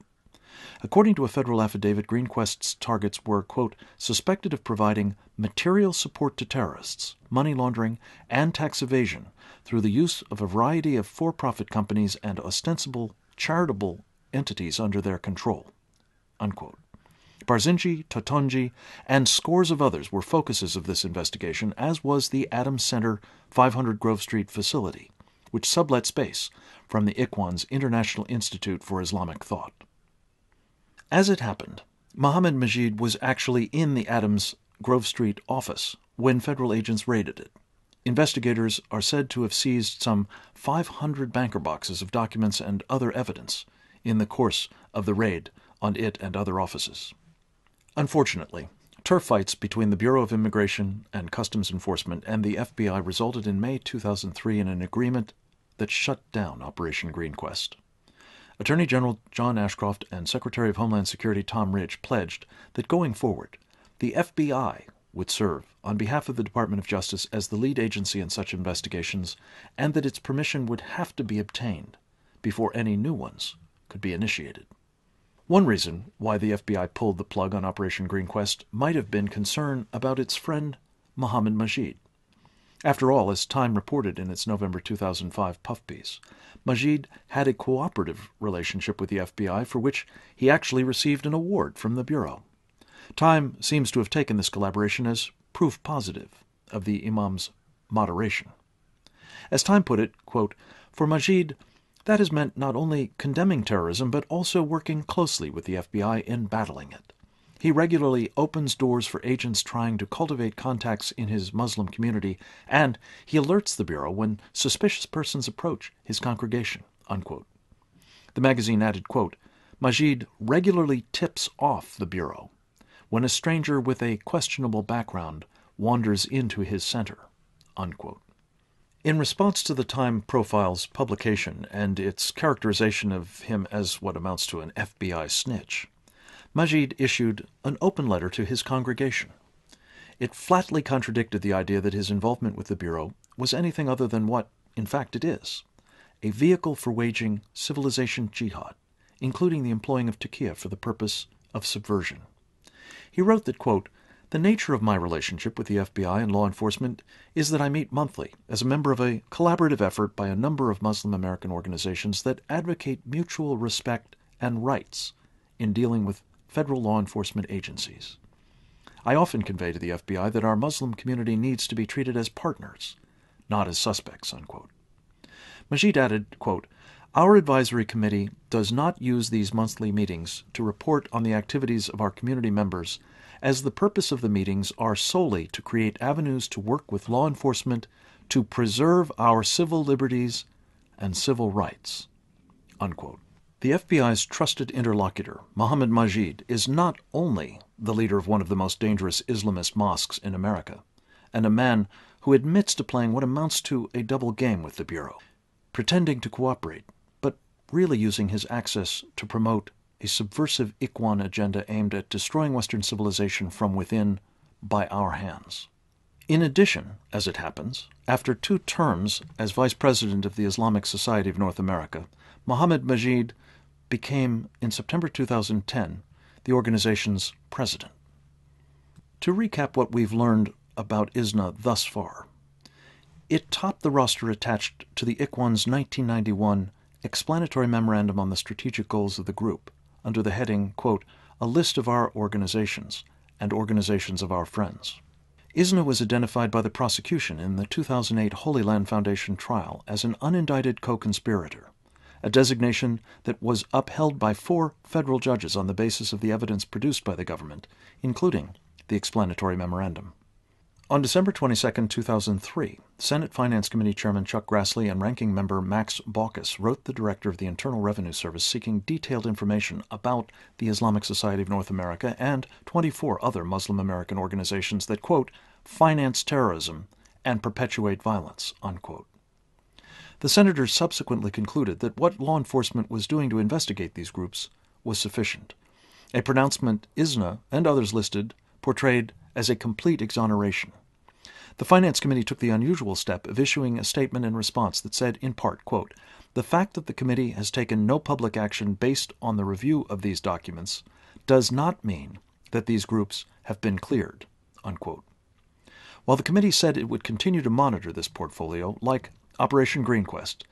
According to a federal affidavit, Green Quest's targets were, quote, suspected of providing material support to terrorists, money laundering, and tax evasion through the use of a variety of for-profit companies and ostensible charitable entities under their control, unquote. Barzinji, Totonji, and scores of others were focuses of this investigation, as was the Adams Center 500 Grove Street facility, which sublet space from the Ikhwan's International Institute for Islamic Thought. As it happened, Mohammed Majid was actually in the Adams Grove Street office when federal agents raided it. Investigators are said to have seized some 500 banker boxes of documents and other evidence in the course of the raid on it and other offices. Unfortunately, turf fights between the Bureau of Immigration and Customs Enforcement and the FBI resulted in May 2003 in an agreement that shut down Operation Green Quest. Attorney General John Ashcroft and Secretary of Homeland Security Tom Ridge pledged that going forward, the FBI would serve on behalf of the Department of Justice as the lead agency in such investigations, and that its permission would have to be obtained before any new ones could be initiated. One reason why the FBI pulled the plug on Operation Green Quest might have been concern about its friend Mohammed Majid. After all, as Time reported in its November 2005 puff piece, Majid had a cooperative relationship with the FBI for which he actually received an award from the Bureau. Time seems to have taken this collaboration as proof positive of the Imam's moderation. As Time put it, quote, for Majid, that has meant not only condemning terrorism but also working closely with the FBI in battling it. He regularly opens doors for agents trying to cultivate contacts in his Muslim community, and he alerts the Bureau when suspicious persons approach his congregation, unquote. The magazine added, quote, Majid regularly tips off the Bureau when a stranger with a questionable background wanders into his center, unquote. In response to the Time profile's publication and its characterization of him as what amounts to an FBI snitch, Majid issued an open letter to his congregation. It flatly contradicted the idea that his involvement with the Bureau was anything other than what in fact it is, a vehicle for waging civilization jihad, including the employing of taqiyya for the purpose of subversion. He wrote that, quote, "The nature of my relationship with the FBI and law enforcement is that I meet monthly as a member of a collaborative effort by a number of Muslim American organizations that advocate mutual respect and rights in dealing with federal law enforcement agencies. I often convey to the FBI that our Muslim community needs to be treated as partners, not as suspects," unquote. Majid added, quote, "Our advisory committee does not use these monthly meetings to report on the activities of our community members, as the purpose of the meetings are solely to create avenues to work with law enforcement to preserve our civil liberties and civil rights," unquote. The FBI's trusted interlocutor, Mohammed Majid, is not only the leader of one of the most dangerous Islamist mosques in America, and a man who admits to playing what amounts to a double game with the Bureau, pretending to cooperate, but really using his access to promote a subversive Ikhwan agenda aimed at destroying Western civilization from within by our hands. In addition, as it happens, after 2 terms as Vice President of the Islamic Society of North America, Mohammed Majid became, in September 2010, the organization's president. To recap what we've learned about ISNA thus far, it topped the roster attached to the Ikhwan's 1991 explanatory memorandum on the strategic goals of the group, under the heading, quote, "A list of our organizations and organizations of our friends." ISNA was identified by the prosecution in the 2008 Holy Land Foundation trial as an unindicted co-conspirator, a designation that was upheld by 4 federal judges on the basis of the evidence produced by the government, including the explanatory memorandum. On December 22, 2003, Senate Finance Committee Chairman Chuck Grassley and Ranking Member Max Baucus wrote the Director of the Internal Revenue Service seeking detailed information about the Islamic Society of North America and 24 other Muslim American organizations that, quote, "finance terrorism and perpetuate violence," unquote. The senators subsequently concluded that what law enforcement was doing to investigate these groups was sufficient, a pronouncement ISNA and others listed portrayed as a complete exoneration. The Finance Committee took the unusual step of issuing a statement in response that said, in part, quote, "The fact that the committee has taken no public action based on the review of these documents does not mean that these groups have been cleared," unquote. While the committee said it would continue to monitor this portfolio, like Operation Greenquest,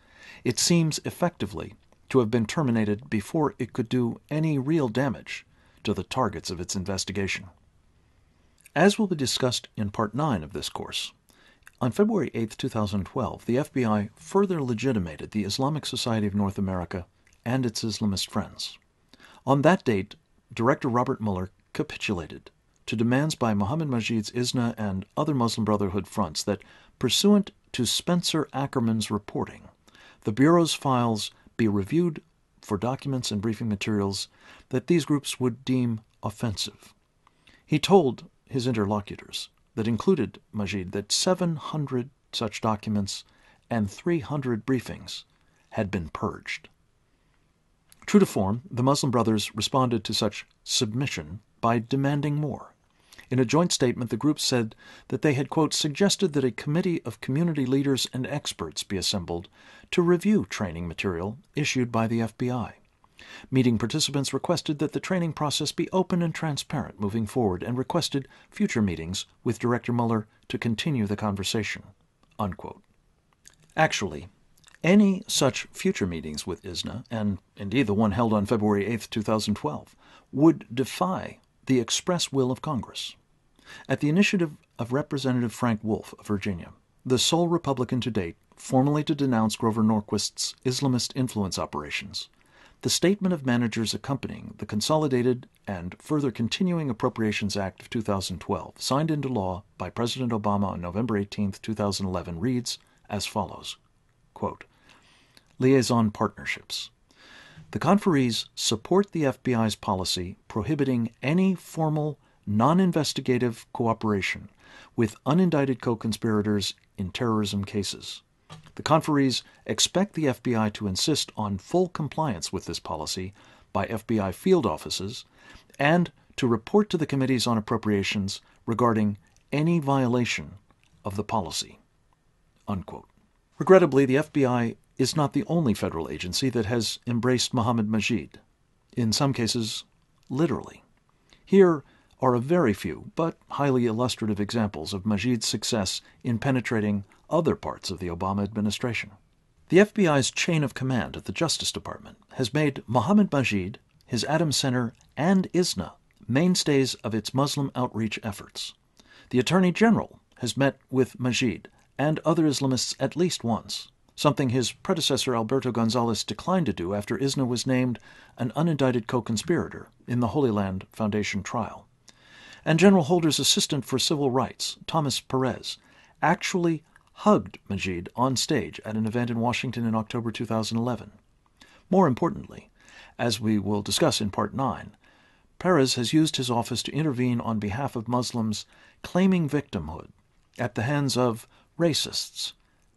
it seems effectively to have been terminated before it could do any real damage to the targets of its investigation. As will be discussed in Part 9 of this course, on February 8, 2012, the FBI further legitimated the Islamic Society of North America and its Islamist friends. On that date, Director Robert Mueller capitulated to demands by Mohammed Majid's ISNA and other Muslim Brotherhood fronts that, pursuant to Spencer Ackerman's reporting, the Bureau's files be reviewed for documents and briefing materials that these groups would deem offensive. He told his interlocutors that included Majid that 700 such documents and 300 briefings had been purged. True to form, the Muslim Brothers responded to such submission by demanding more. In a joint statement, the group said that they had, quote, "suggested that a committee of community leaders and experts be assembled to review training material issued by the FBI. Meeting participants requested that the training process be open and transparent moving forward and requested future meetings with Director Mueller to continue the conversation," unquote. Actually, any such future meetings with ISNA, and indeed the one held on February 8, 2012, would defy the express will of Congress. At the initiative of Representative Frank Wolf of Virginia, the sole Republican to date formally to denounce Grover Norquist's Islamist influence operations, the statement of managers accompanying the Consolidated and Further Continuing Appropriations Act of 2012, signed into law by President Obama on November 18, 2011, reads as follows, quote, "Liaison Partnerships. The conferees support the FBI's policy prohibiting any formal, non-investigative cooperation with unindicted co-conspirators in terrorism cases. The conferees expect the FBI to insist on full compliance with this policy by FBI field offices and to report to the Committees on Appropriations regarding any violation of the policy," unquote. Regrettably, the FBI is not the only federal agency that has embraced Mohammed Majid, in some cases, literally. Here are a very few, but highly illustrative examples of Majid's success in penetrating other parts of the Obama administration. The FBI's chain of command at the Justice Department has made Mohammed Majid, his Adams Center, and ISNA mainstays of its Muslim outreach efforts. The Attorney General has met with Majid and other Islamists at least once, something his predecessor Alberto Gonzales declined to do after ISNA was named an unindicted co-conspirator in the Holy Land Foundation trial. And General Holder's assistant for civil rights, Thomas Perez, actually hugged Majid on stage at an event in Washington in October 2011. More importantly, as we will discuss in Part 9, Perez has used his office to intervene on behalf of Muslims claiming victimhood at the hands of racists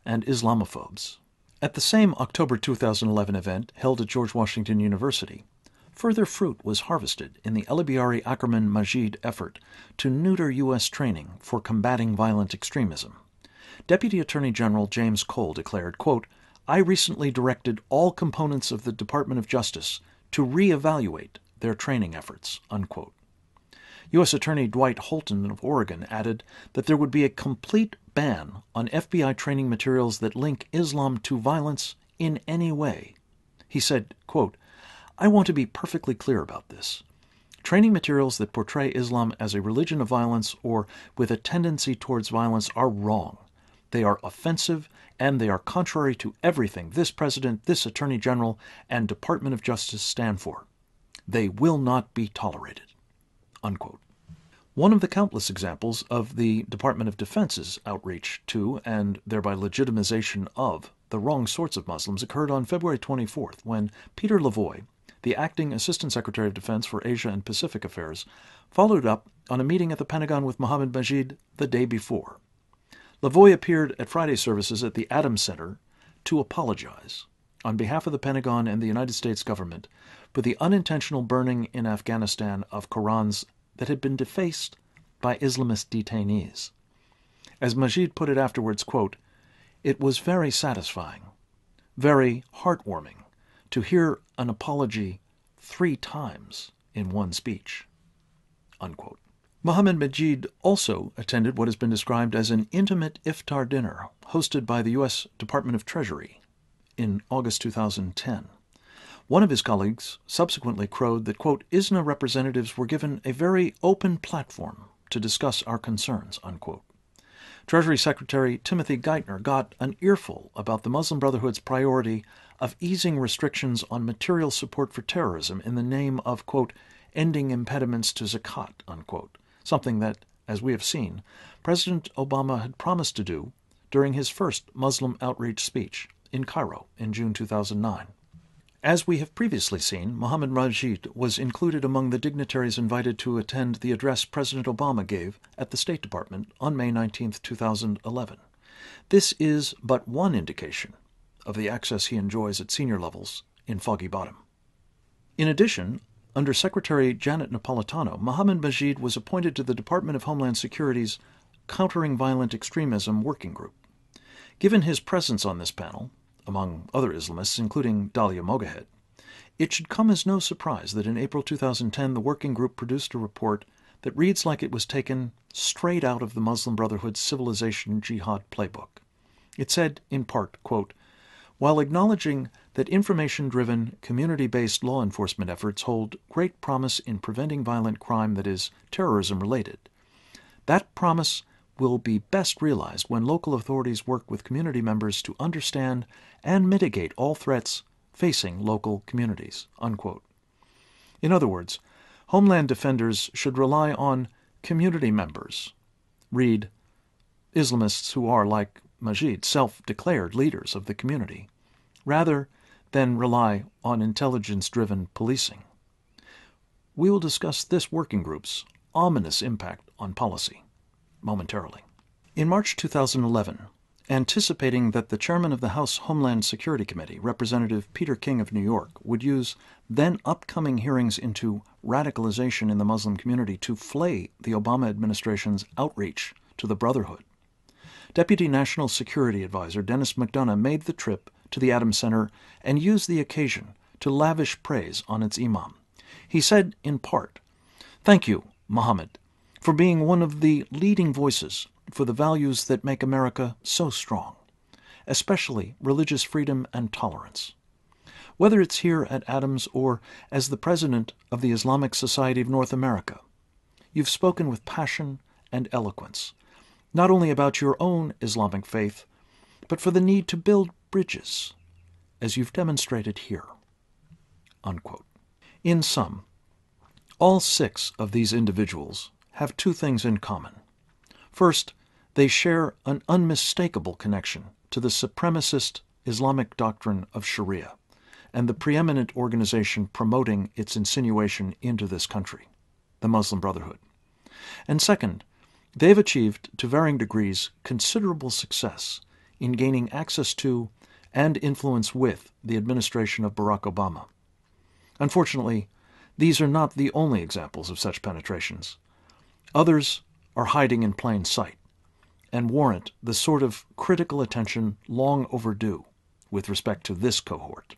and Islamophobes. At the same October 2011 event held at George Washington University, further fruit was harvested in the Elibiari Ackerman Majid effort to neuter U.S. training for combating violent extremism. Deputy Attorney General James Cole declared, quote, "I recently directed all components of the Department of Justice to reevaluate their training efforts," unquote. U.S. Attorney Dwight Holton of Oregon added that there would be a complete ban on FBI training materials that link Islam to violence in any way. He said, quote, "I want to be perfectly clear about this. Training materials that portray Islam as a religion of violence or with a tendency towards violence are wrong. They are offensive, and they are contrary to everything this President, this Attorney General, and Department of Justice stand for. They will not be tolerated," unquote. One of the countless examples of the Department of Defense's outreach to, and thereby legitimization of, the wrong sorts of Muslims occurred on February 24th when Peter Lavoie, the acting Assistant Secretary of Defense for Asia and Pacific Affairs, followed up on a meeting at the Pentagon with Mohammed Majid the day before. Lavoie appeared at Friday services at the Adams Center to apologize on behalf of the Pentagon and the United States government for the unintentional burning in Afghanistan of Qurans that had been defaced by Islamist detainees. As Majid put it afterwards, quote, "It was very satisfying, very heartwarming to hear an apology 3 times in one speech," unquote. Mohammed Majid also attended what has been described as an intimate iftar dinner hosted by the U.S. Department of Treasury in August 2010. One of his colleagues subsequently crowed that, quote, "ISNA representatives were given a very open platform to discuss our concerns," unquote. Treasury Secretary Timothy Geithner got an earful about the Muslim Brotherhood's priority of easing restrictions on material support for terrorism in the name of, quote, "ending impediments to zakat," unquote, something that, as we have seen, President Obama had promised to do during his first Muslim outreach speech in Cairo in June 2009. As we have previously seen, Mohammed Majid was included among the dignitaries invited to attend the address President Obama gave at the State Department on May 19, 2011. This is but one indication of the access he enjoys at senior levels in Foggy Bottom. In addition, under Secretary Janet Napolitano, Mohammed Majid was appointed to the Department of Homeland Security's Countering Violent Extremism Working Group. Given his presence on this panel, among other Islamists, including Dalia Mogahed, it should come as no surprise that in April 2010 the working group produced a report that reads like it was taken straight out of the Muslim Brotherhood's Civilization Jihad playbook. It said, in part, quote, "While acknowledging that information-driven, community-based law enforcement efforts hold great promise in preventing violent crime that is terrorism-related, that promise will be best realized when local authorities work with community members to understand and mitigate all threats facing local communities," unquote. In other words, homeland defenders should rely on community members, read Islamists who are, like Majid, self-declared leaders of the community, rather than rely on intelligence-driven policing. We will discuss this working group's ominous impact on policy momentarily. In March 2011, anticipating that the chairman of the House Homeland Security Committee, Representative Peter King of New York, would use then upcoming hearings into radicalization in the Muslim community to flay the Obama administration's outreach to the Brotherhood, Deputy National Security Advisor Dennis McDonough made the trip to the Adams Center and used the occasion to lavish praise on its imam. He said, in part, "Thank you, Muhammad, for being one of the leading voices for the values that make America so strong, especially religious freedom and tolerance. Whether it's here at Adams or as the president of the Islamic Society of North America, you've spoken with passion and eloquence, not only about your own Islamic faith, but for the need to build bridges, as you've demonstrated here." Unquote. In sum, all 6 of these individuals have 2 things in common. First, they share an unmistakable connection to the supremacist Islamic doctrine of Sharia and the preeminent organization promoting its insinuation into this country, the Muslim Brotherhood. And second, they've achieved, to varying degrees, considerable success in gaining access to and influence with the administration of Barack Obama. Unfortunately, these are not the only examples of such penetrations. Others are hiding in plain sight and warrant the sort of critical attention long overdue with respect to this cohort.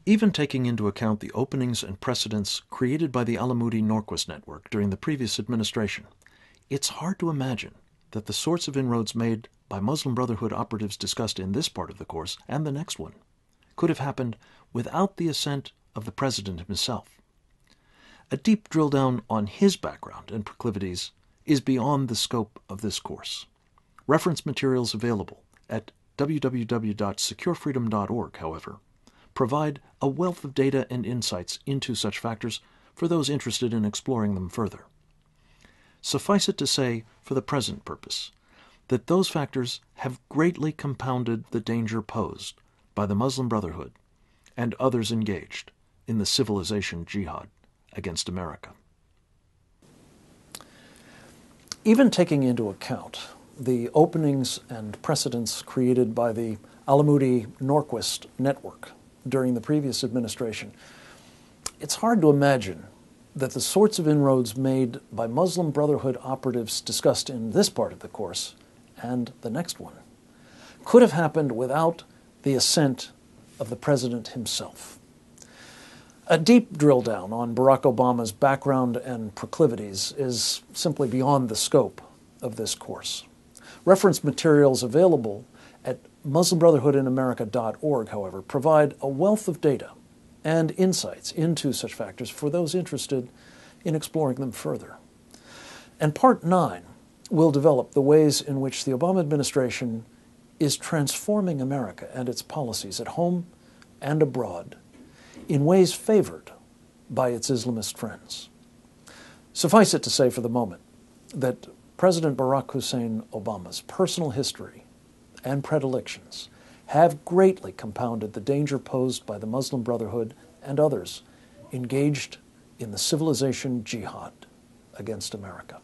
Even taking into account the openings and precedents created by the Alamoudi-Norquist network during the previous administration, it's hard to imagine that the sorts of inroads made by Muslim Brotherhood operatives discussed in this part of the course and the next one could have happened without the assent of the president himself. A deep drill down on his background and proclivities is beyond the scope of this course. Reference materials available at www.securefreedom.org, however, provide a wealth of data and insights into such factors for those interested in exploring them further. Suffice it to say, for the present purpose, that those factors have greatly compounded the danger posed by the Muslim Brotherhood and others engaged in the civilization jihad against America. Even taking into account the openings and precedents created by the Alamoudi-Norquist network during the previous administration, it's hard to imagine that the sorts of inroads made by Muslim Brotherhood operatives discussed in this part of the course and the next one could have happened without the assent of the president himself. A deep drill down on Barack Obama's background and proclivities is simply beyond the scope of this course. Reference materials available at MuslimBrotherhoodinAmerica.org, however, provide a wealth of data and insights into such factors for those interested in exploring them further. And Part 9 will develop the ways in which the Obama administration is transforming America and its policies at home and abroad in ways favored by its Islamist friends. Suffice it to say for the moment that President Barack Hussein Obama's personal history and predilections have greatly compounded the danger posed by the Muslim Brotherhood and others engaged in the civilization jihad against America.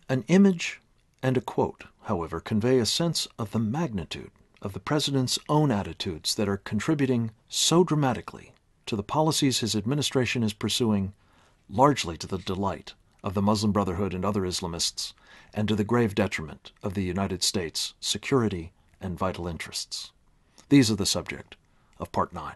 An image and a quote, however, convey a sense of the magnitude of the president's own attitudes that are contributing so dramatically to the policies his administration is pursuing, largely to the delight of the Muslim Brotherhood and other Islamists, and to the grave detriment of the United States' security and vital interests. These are the subject of Part 9.